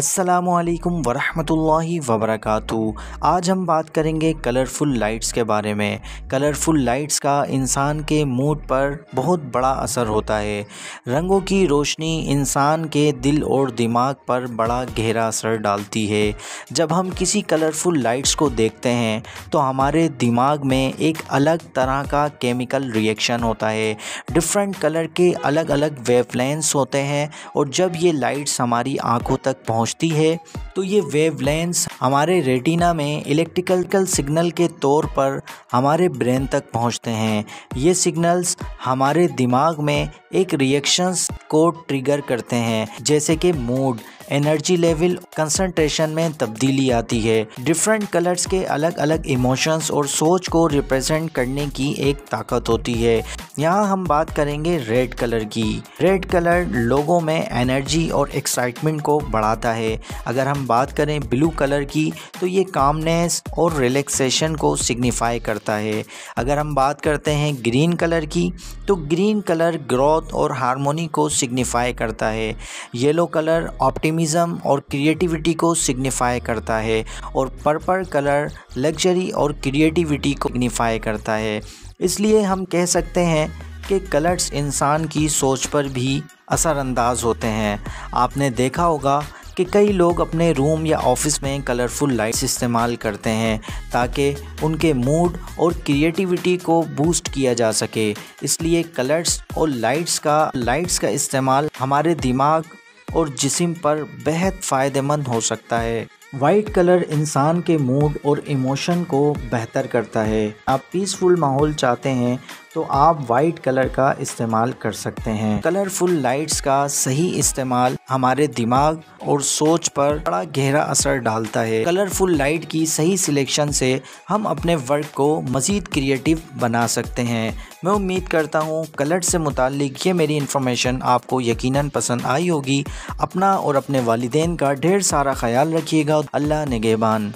अस्सलामुअलैकुम वरहमतुल्लाहि वबरकातुहू। आज हम बात करेंगे कलरफुल लाइट्स के बारे में। कलरफुल लाइट्स का इंसान के मूड पर बहुत बड़ा असर होता है। रंगों की रोशनी इंसान के दिल और दिमाग पर बड़ा गहरा असर डालती है। जब हम किसी कलरफुल लाइट्स को देखते हैं तो हमारे दिमाग में एक अलग तरह का केमिकल रिएक्शन होता है। डिफरेंट कलर के अलग अलग वेवलेंथ्स होते हैं और जब ये लाइट्स हमारी आंखों तक पहुंचती है तो ये वेवलेंथ्स हमारे रेटिना में इलेक्ट्रिकल सिग्नल के तौर पर हमारे ब्रेन तक पहुंचते हैं। ये सिग्नल्स हमारे दिमाग में एक रिएक्शंस को ट्रिगर करते हैं, जैसे कि मूड, एनर्जी लेवल, कंसंट्रेशन में तब्दीली आती है। डिफरेंट कलर्स के अलग अलग इमोशंस और सोच को रिप्रेजेंट करने की एक ताकत होती है। यहाँ हम बात करेंगे रेड कलर की। रेड कलर लोगों में एनर्जी और एक्साइटमेंट को बढ़ाता है। अगर हम बात करें ब्लू कलर की तो ये कामनेस और रिलैक्सेशन को सिग्निफाई करता है। अगर हम बात करते हैं ग्रीन कलर की तो ग्रीन कलर ग्रोथ और हार्मोनी को सिग्निफाई करता है। येलो कलर ऑप्टिमिज्म और क्रिएटिविटी को सिग्निफाई करता है और पर्पल कलर लग्जरी और क्रिएटिविटी को सिग्निफाई करता है। इसलिए हम कह सकते हैं कि कलर्स इंसान की सोच पर भी असरअंदाज होते हैं। आपने देखा होगा कि कई लोग अपने रूम या ऑफिस में कलरफुल लाइट्स इस्तेमाल करते हैं ताकि उनके मूड और क्रिएटिविटी को बूस्ट किया जा सके। इसलिए कलर्स और लाइट्स का इस्तेमाल हमारे दिमाग और जिस्म पर बेहद फ़ायदेमंद हो सकता है। वाइट कलर इंसान के मूड और इमोशन को बेहतर करता है। आप पीसफुल माहौल चाहते हैं तो आप वाइट कलर का इस्तेमाल कर सकते हैं। कलरफुल लाइट्स का सही इस्तेमाल हमारे दिमाग और सोच पर बड़ा गहरा असर डालता है। कलरफुल लाइट की सही सिलेक्शन से हम अपने वर्क को मज़ीद क्रिएटिव बना सकते हैं। मैं उम्मीद करता हूँ कलर से मुताल्लिक ये मेरी इन्फॉर्मेशन आपको यकीनन पसंद आई होगी। अपना और अपने वालिदैन का ढेर सारा ख्याल रखिएगा। अल्लाह निगहबान।